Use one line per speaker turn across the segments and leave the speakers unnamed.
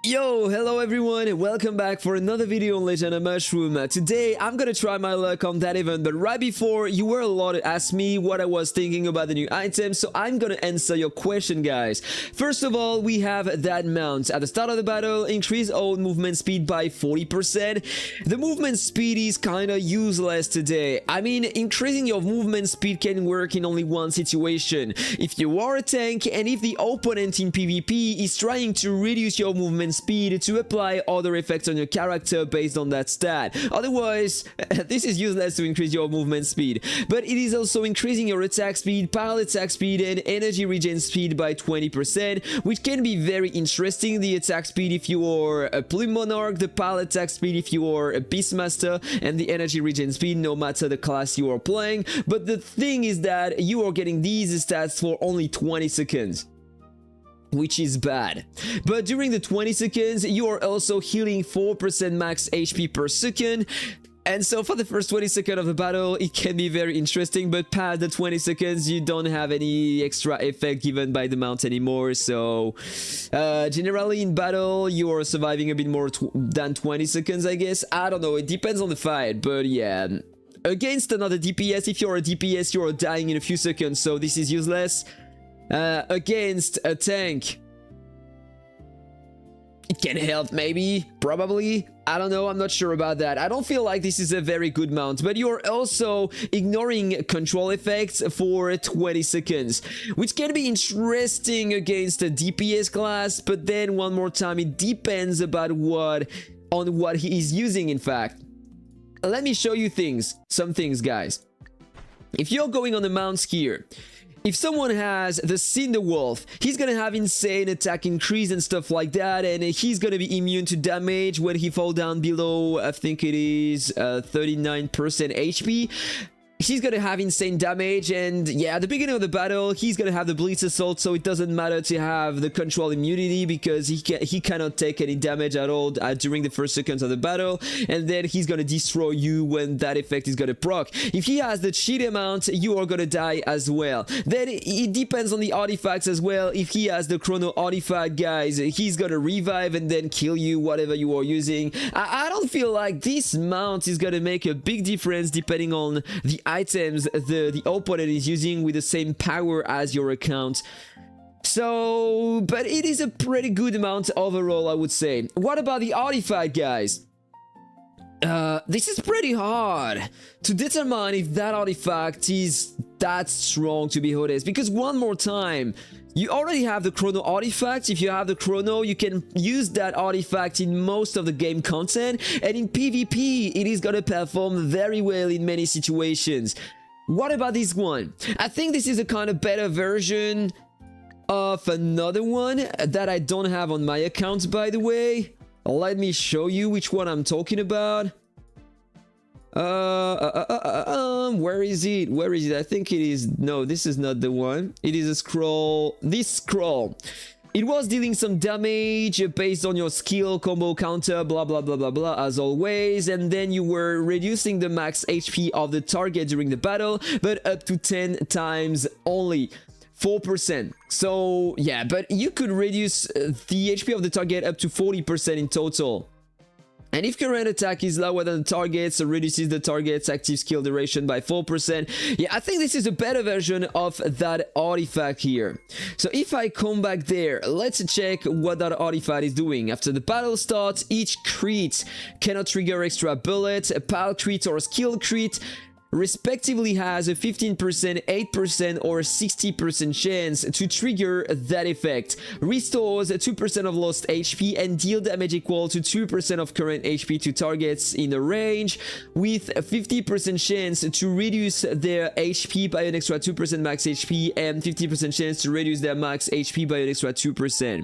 Yo, hello everyone, welcome back for another video on Legend of Mushroom. Today, I'm gonna try my luck on that event, but right before, you were a lot to ask me what I was thinking about the new items, so I'm gonna answer your question, guys. First of all, we have that mount. At the start of the battle, increase own movement speed by 40%. The movement speed is kinda useless today. I mean, increasing your movement speed can work in only one situation. If you are a tank, and if the opponent in PvP is trying to reduce your movement speed to apply other effects on your character based on that stat. Otherwise, this is useless to increase your movement speed. But it is also increasing your attack speed, pile attack speed, and energy regen speed by 20%, which can be very interesting. The attack speed if you are a Plume Monarch, the pile attack speed if you are a Beastmaster, and the energy regen speed no matter the class you are playing. But the thing is that you are getting these stats for only 20 seconds. Which is bad. But during the 20 seconds, you are also healing 4% max HP per second. And so for the first 20 seconds of the battle, it can be very interesting, but past the 20 seconds, you don't have any extra effect given by the mount anymore. So generally in battle, you are surviving a bit more than 20 seconds, I guess. I don't know, it depends on the fight, but yeah. Against another DPS, if you're a DPS, you're dying in a few seconds, so this is useless. Against a tank, it can help, maybe, probably. I don't know, I'm not sure about that. I don't feel like this is a very good mount, but you're also ignoring control effects for 20 seconds, which can be interesting against a DPS class, but then one more time, it depends about on what he is using, in fact. Let me show you some things, guys. If you're going on the mounts here, if someone has the Cinder Wolf, he's gonna have insane attack increase and stuff like that, and he's gonna be immune to damage when he falls down below, I think it is 39% HP. He's gonna have insane damage, and yeah, at the beginning of the battle, he's gonna have the Blitz Assault, so it doesn't matter to have the control immunity because he cannot take any damage at all during the first seconds of the battle, and then he's gonna destroy you when that effect is gonna proc. If he has the cheat amount, you are gonna die as well. Then it depends on the artifacts as well. If he has the Chrono artifact, guys, he's gonna revive and then kill you, whatever you are using. I don't feel like this mount is gonna make a big difference depending on the items the opponent is using with the same power as your account. So, but it is a pretty good amount overall, I would say. What about the artifact, guys? This is pretty hard to determine if that artifact is that strong, to be honest, because one more time, you already have the Chrono artifact. If you have the Chrono, you can use that artifact in most of the game content, and in PvP, it is gonna perform very well in many situations. What about this one? I think this is a kind of better version of another one that I don't have on my account, by the way. Let me show you which one I'm talking about. Where is it? Where is it? I think it is... No, this is not the one. It is a scroll. This scroll. It was dealing some damage based on your skill, combo, counter, blah, blah, blah, blah, blah, as always. And then you were reducing the max HP of the target during the battle, but up to 10 times only. 4%. So, yeah, but you could reduce the HP of the target up to 40% in total. And if current attack is lower than the target, so reduces the target's active skill duration by 4%. Yeah, I think this is a better version of that artifact here. So if I come back there, let's check what that artifact is doing. After the battle starts, each crit cannot trigger extra bullets. A pile crit or skill crit respectively has a 15%, 8% or 60% chance to trigger that effect, restores 2% of lost HP and deal damage equal to 2% of current HP to targets in a range, with a 50% chance to reduce their HP by an extra 2% max HP and 50% chance to reduce their max HP by an extra 2%.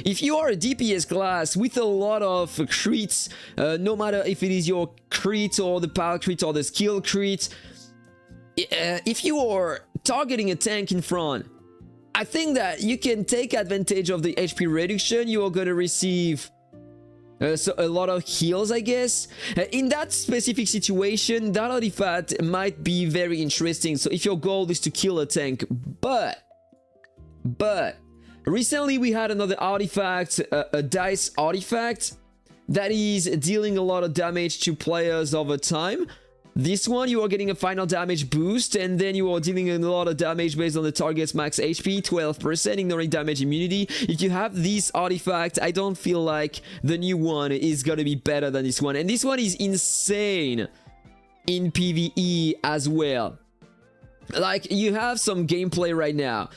If you are a DPS class with a lot of crits, no matter if it is your crit or the power crit or the skill crit, if you are targeting a tank in front, I think that you can take advantage of the HP reduction. You are going to receive so a lot of heals, I guess. In that specific situation, that artifact might be very interesting. So if your goal is to kill a tank, but Recently, we had another artifact, a dice artifact, that is dealing a lot of damage to players over time. This one, you are getting a final damage boost, and then you are dealing a lot of damage based on the target's max HP, 12%, ignoring damage immunity. If you have this artifact, I don't feel like the new one is gonna be better than this one. And this one is insane in PvE as well. Like, you have some gameplay right now.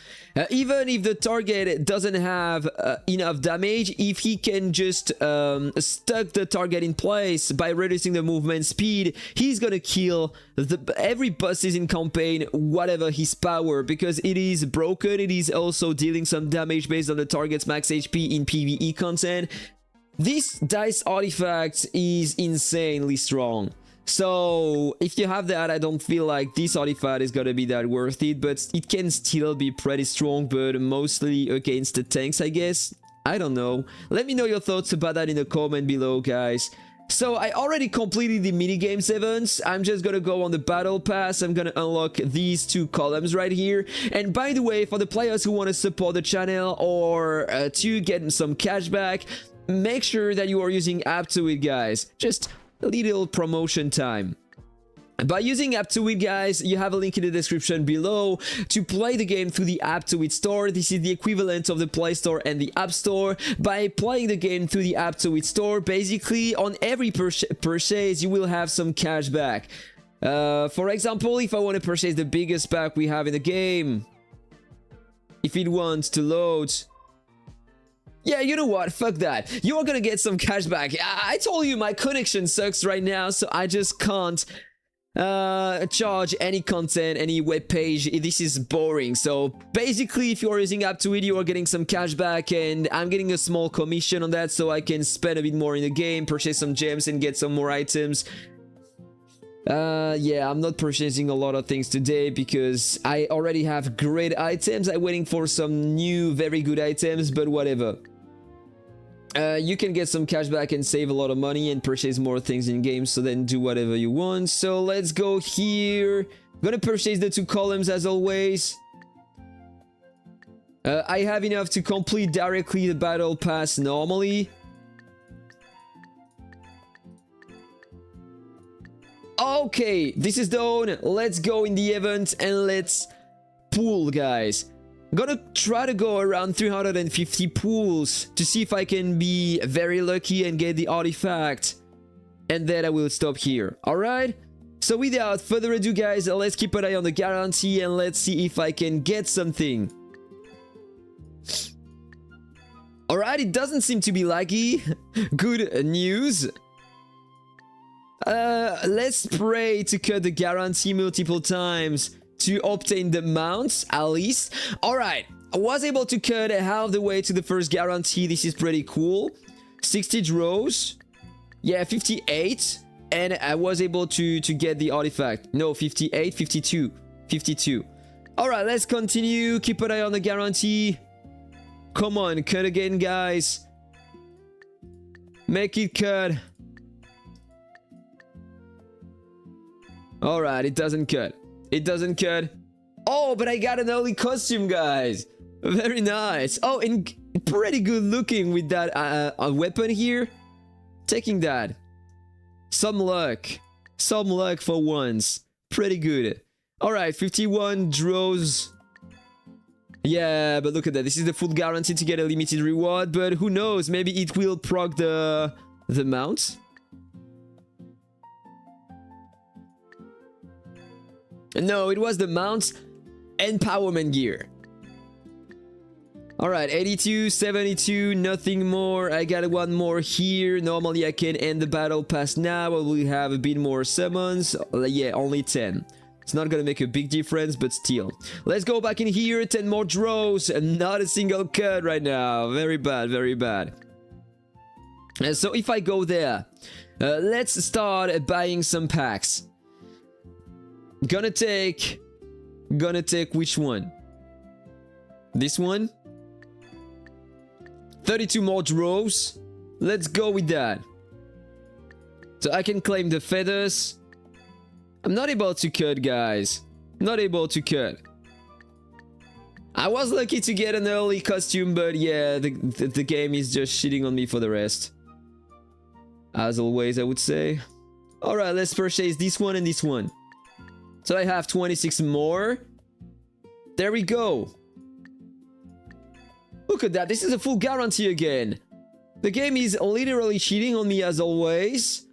Even if the target doesn't have enough damage, if he can just stuck the target in place by reducing the movement speed, he's gonna kill every bosses in campaign, whatever his power, because it is broken. It is also dealing some damage based on the target's max HP in PvE content. This dice artifact is insanely strong. So if you have that, I don't feel like this artifact is gonna be that worth it, but it can still be pretty strong, but mostly against the tanks, I guess. I don't know. Let me know your thoughts about that in the comment below, guys. So I already completed the minigames events. I'm just gonna go on the battle pass. I'm gonna unlock these two columns right here. And by the way, for the players who want to support the channel or to get some cashback, make sure that you are using App2It, guys. Just a little promotion time. By using App2It, guys, you have a link in the description below to play the game through the App2It store. This is the equivalent of the Play Store and the App Store. By playing the game through the App2It store, basically on every purchase, you will have some cash back. For example, if I want to purchase the biggest pack we have in the game, if it wants to load, yeah, you know what? Fuck that. You are gonna get some cash back. I told you my connection sucks right now, so I just can't charge any content, any web page. This is boring. So basically, if you are using App2It, you are getting some cash back, and I'm getting a small commission on that, so I can spend a bit more in the game, purchase some gems, and get some more items. Yeah, I'm not purchasing a lot of things today because I already have great items. I'm waiting for some new, very good items, but whatever. You can get some cash back and save a lot of money and purchase more things in games, so then do whatever you want. So let's go here. I'm gonna purchase the two columns as always. I have enough to complete directly the battle pass normally. Okay, this is done. Let's go in the event and let's pull, guys. I'm gonna try to go around 350 pulls to see if I can be very lucky and get the artifact. And then I will stop here. Alright? So without further ado, guys, let's keep an eye on the guarantee and let's see if I can get something. Alright, it doesn't seem to be laggy. Good news. Let's pray to cut the guarantee multiple times to obtain the mounts, at least. Alright, I was able to cut half the way to the first guarantee. This is pretty cool. 60 draws. Yeah, 58. And I was able to get the artifact. No, 58, 52. 52. Alright, let's continue. Keep an eye on the guarantee. Come on, cut again, guys. Make it cut. Alright, it doesn't cut. It doesn't cut. Oh, but I got an early costume, guys. Very nice. Oh, and pretty good looking with that weapon here. Taking that. Some luck. Some luck for once. Pretty good. Alright, 51 draws. Yeah, but look at that. This is the full guarantee to get a limited reward. But who knows? Maybe it will proc the mount. No, it was the mounts empowerment gear. Alright, 82, 72, nothing more. I got one more here. Normally I can end the battle pass now, but we have a bit more summons. Yeah, only 10. It's not gonna make a big difference, but still. Let's go back in here, 10 more draws, and not a single cut right now. Very bad, very bad. So if I go there, let's start buying some packs. Gonna take which one? This one? 32 more draws. Let's go with that. So I can claim the feathers. I'm not able to cut, guys. Not able to cut. I was lucky to get an early costume, but yeah, the game is just shitting on me for the rest. As always, I would say. Alright, let's purchase this one and this one. So I have 26 more. There we go. Look at that, this is a full guarantee again. The game is literally cheating on me as always.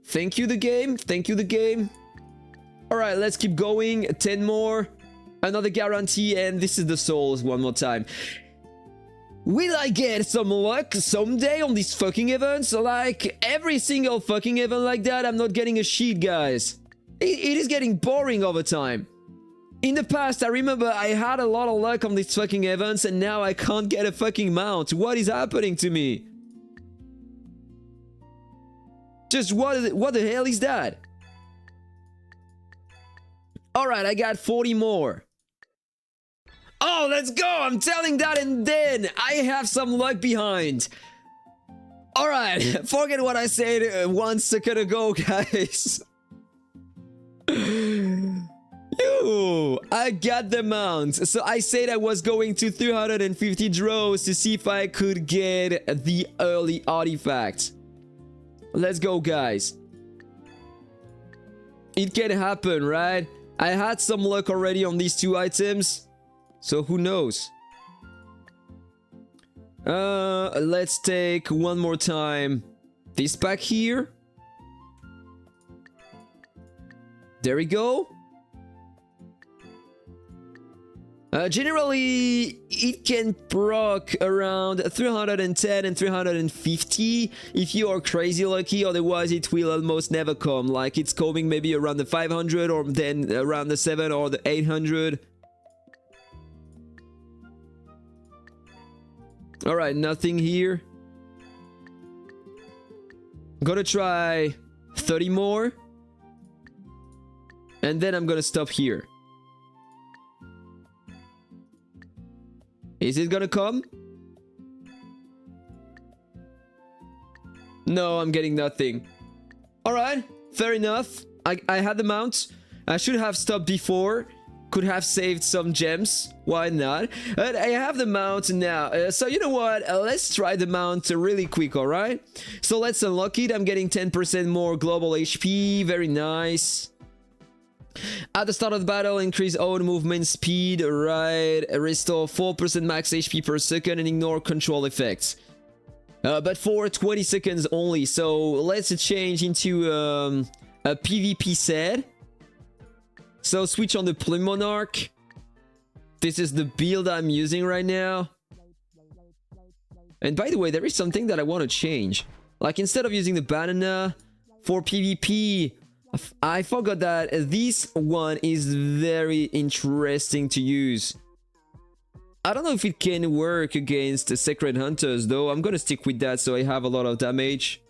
Thank you, the game. Thank you, the game. Alright, let's keep going. 10 more. Another guarantee, and this is the souls one more time. Will I get some luck someday on these fucking events? Like, every single fucking event like that, I'm not getting a sheet, guys. It is getting boring over time. In the past, I remember I had a lot of luck on these fucking events, and now I can't get a fucking mount. What is happening to me? Just what the hell is that? Alright, I got 40 more. Oh, let's go! I'm telling that, and then I have some luck behind. Alright, forget what I said 1 second ago, guys. Yo, I got the mount. So I said I was going to 350 draws to see if I could get the early artifact. Let's go, guys. It can happen, right? I had some luck already on these 2 items. So who knows? Let's take one more time this pack here. There we go. Generally, it can proc around 310 and 350 if you are crazy lucky, otherwise it will almost never come. Like, it's coming maybe around the 500 or then around the 7 or the 800. Alright, nothing here. Gonna try 30 more. And then I'm gonna stop here. Is it gonna come? No, I'm getting nothing. Alright, fair enough. I had the mount. I should have stopped before. Could have saved some gems. Why not? I have the mount now. So you know what? Let's try the mount really quick, alright? So let's unlock it. I'm getting 10% more global HP. Very nice. At the start of the battle, increase own movement speed, right? Restore 4% max HP per second and ignore control effects. But for 20 seconds only. So let's change into a PvP set. So switch on the Plume Monarch. This is the build I'm using right now. And by the way, there is something that I want to change. Like, instead of using the banana for PvP, I forgot that this one is very interesting to use. I don't know if it can work against Sacred Hunters though. I'm gonna stick with that so I have a lot of damage.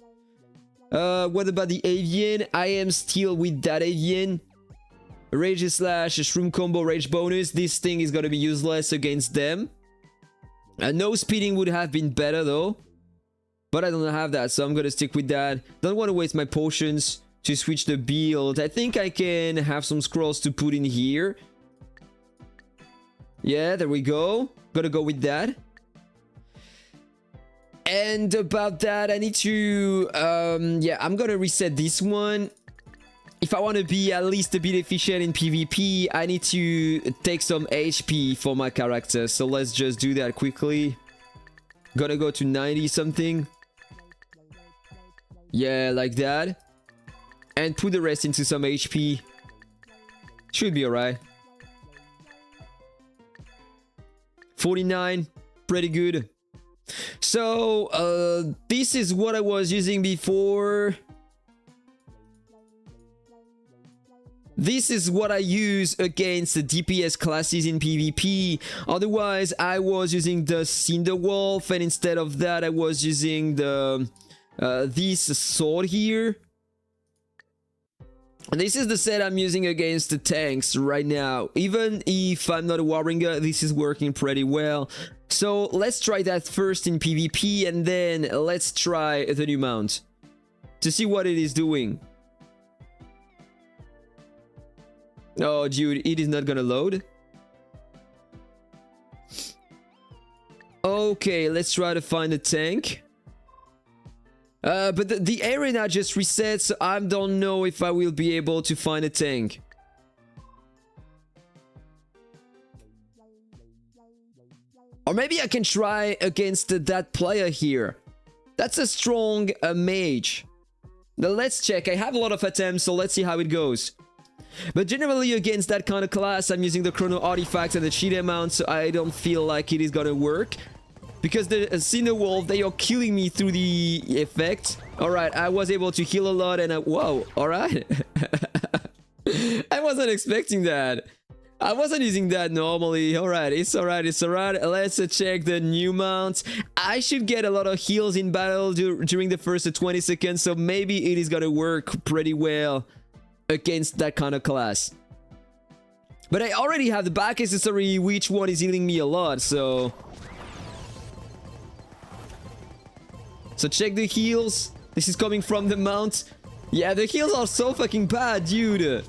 What about the Avian? I am still with that Avian. Rage slash Shroom combo rage bonus. This thing is gonna be useless against them. No speeding would have been better though. But I don't have that, so I'm gonna stick with that. Don't want to waste my potions to switch the build. I think I can have some scrolls to put in here. Yeah, there we go. Gotta go with that. And about that, I need to... yeah, I'm gonna reset this one. If I want to be at least a bit efficient in PvP, I need to take some HP for my character. So let's just do that quickly. Gotta go to 90 something. Yeah, like that. And put the rest into some HP. Should be alright. 49. Pretty good. So, this is what I was using before. This is what I use against the DPS classes in PvP. Otherwise, I was using the Cinderwolf, and instead of that, I was using the this sword here. And this is the set I'm using against the tanks right now. Even if I'm not a Warringer, this is working pretty well. So let's try that first in PvP, and then let's try the new mount to see what it is doing. Oh, dude, it is not gonna load. Okay, let's try to find a tank. But the arena just resets, so I don't know if I will be able to find a tank. Or maybe I can try against that player here. That's a strong mage. Now let's check. I have a lot of attempts, so let's see how it goes. But generally against that kind of class, I'm using the chrono artifacts and the cheat amount, so I don't feel like it is gonna work. Because the Cinder Wolf, they are killing me through the effect. Alright, I was able to heal a lot and whoa, alright. I wasn't expecting that. I wasn't using that normally. Alright, it's alright, it's alright. Let's check the new mount. I should get a lot of heals in battle during the first 20 seconds, so maybe it is gonna work pretty well against that kind of class. But I already have the back accessory, which one is healing me a lot, so... So check the heals. This is coming from the mount. Yeah, the heals are so fucking bad, dude.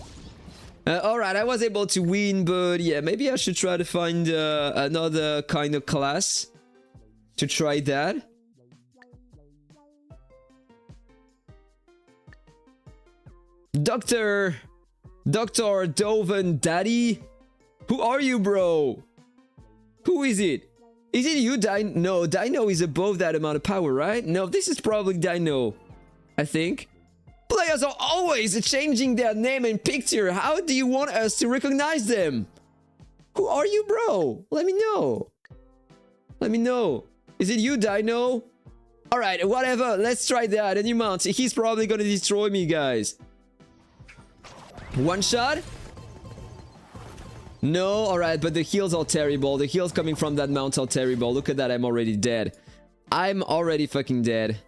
Alright, I was able to win, but yeah, maybe I should try to find another kind of class to try that. Dr. Doven Daddy? Who are you, bro? Who is it? Is it you, Dino? No, Dino is above that amount of power, right? No, this is probably Dino, I think. Players are always changing their name and picture. How do you want us to recognize them? Who are you, bro? Let me know. Let me know. Is it you, Dino? Alright, whatever. Let's try that. A new mount. He's probably gonna destroy me, guys. One shot? No, alright, but the heals are terrible. The heals coming from that mount are terrible. Look at that, I'm already dead. I'm already fucking dead.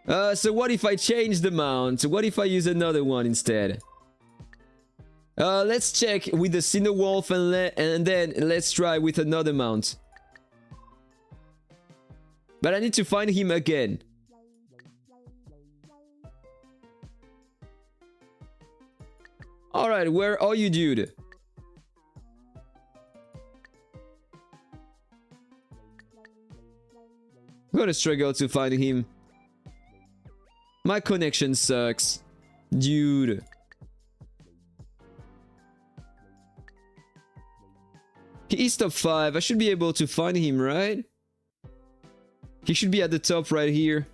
So what if I change the mount? What if I use another one instead? Let's check with the Cinder Wolf and then let's try with another mount. But I need to find him again. Alright, where are you, dude? I'm gonna struggle to find him. My connection sucks. Dude. He's top 5. I should be able to find him, right? He should be at the top right here.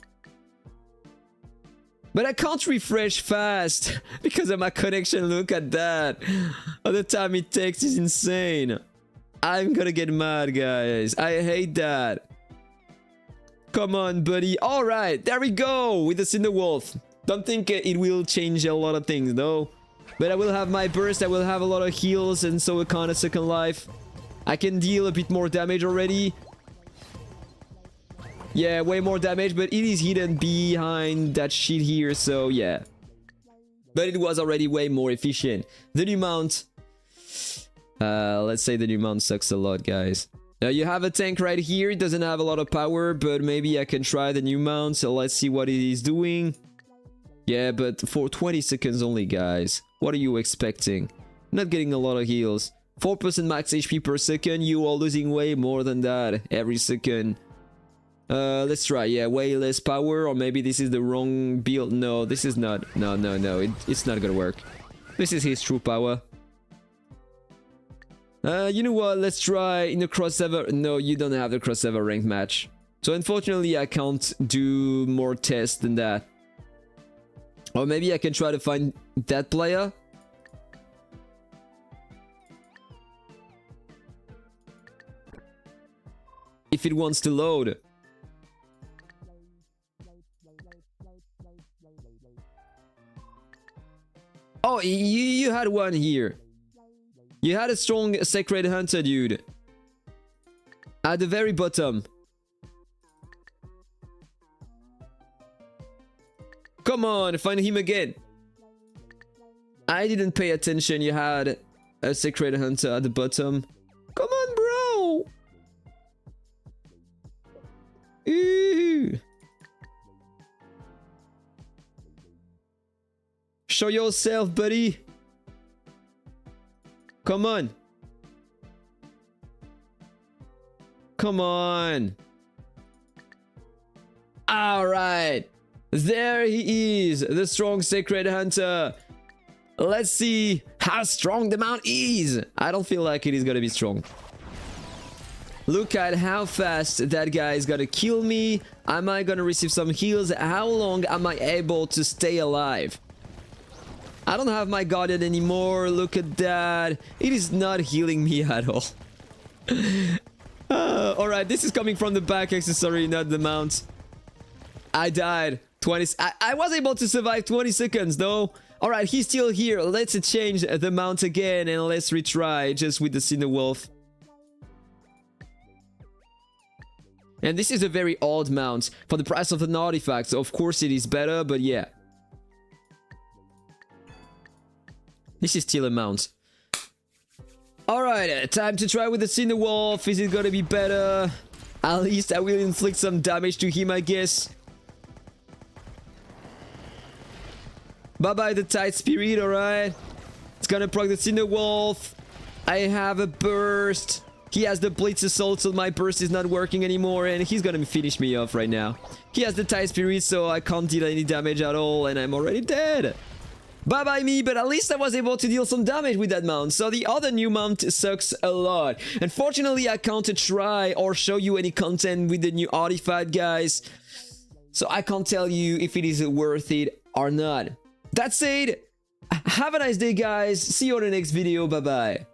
But I can't refresh fast because of my connection. Look at that. The time it takes is insane. I'm gonna get mad, guys. I hate that. Come on, buddy. Alright, there we go with the Cinder Wolf. Don't think it will change a lot of things, though. But I will have my burst. I will have a lot of heals and so a kind of second life. I can deal a bit more damage already. Yeah, way more damage, but it is hidden behind that shit here, so yeah. But it was already way more efficient. The new mount... let's say the new mount sucks a lot, guys. Now you have a tank right here. It doesn't have a lot of power, but maybe I can try the new mount, so let's see what it is doing. Yeah, but for 20 seconds only, guys. What are you expecting? Not getting a lot of heals. 4% max HP per second. You are losing way more than that every second. Let's try. Yeah, way less power, or maybe this is the wrong build. No, this is not. No. It's not gonna work. This is his true power. You know what? Let's try in the crossover. No, you don't have the crossover ranked match. So unfortunately, I can't do more tests than that. Or maybe I can try to find that player. If it wants to load. Oh, you had one here. You had a strong Sacred Hunter, dude. At the very bottom. Come on, find him again. I didn't pay attention. You had a Sacred Hunter at the bottom. Come on, bro. Ooh. Show yourself, buddy. Come on. come on. Alright. There he is, the strong Sacred Hunter. Let's see how strong the mount is. I don't feel like it is gonna be strong. Look at how fast that guy is gonna kill me. Am I gonna receive some heals? How long am I able to stay alive? I don't have my Guardian anymore. Look at that. It is not healing me at all. Alright, this is coming from the back accessory, not the mount. I died. I was able to survive 20 seconds though. Alright, he's still here. Let's change the mount again and let's retry just with the Cinewolf. And this is a very old mount. For the price of an artifact, so of course it is better, but yeah. This is still a mount. Alright, time to try with the Cinewolf. Is it gonna be better? At least I will inflict some damage to him, I guess. Bye-bye the Tide Spirit, alright? It's gonna proc the Cinewolf. I have a burst. He has the Blitz Assault, so my burst is not working anymore, and he's gonna finish me off right now. He has the Tide Spirit, so I can't deal any damage at all, and I'm already dead. Bye-bye me, but at least I was able to deal some damage with that mount, so the other new mount sucks a lot. Unfortunately, I can't try or show you any content with the new artifact, guys. So I can't tell you if it is worth it or not. That said, have a nice day, guys. See you on the next video. Bye-bye.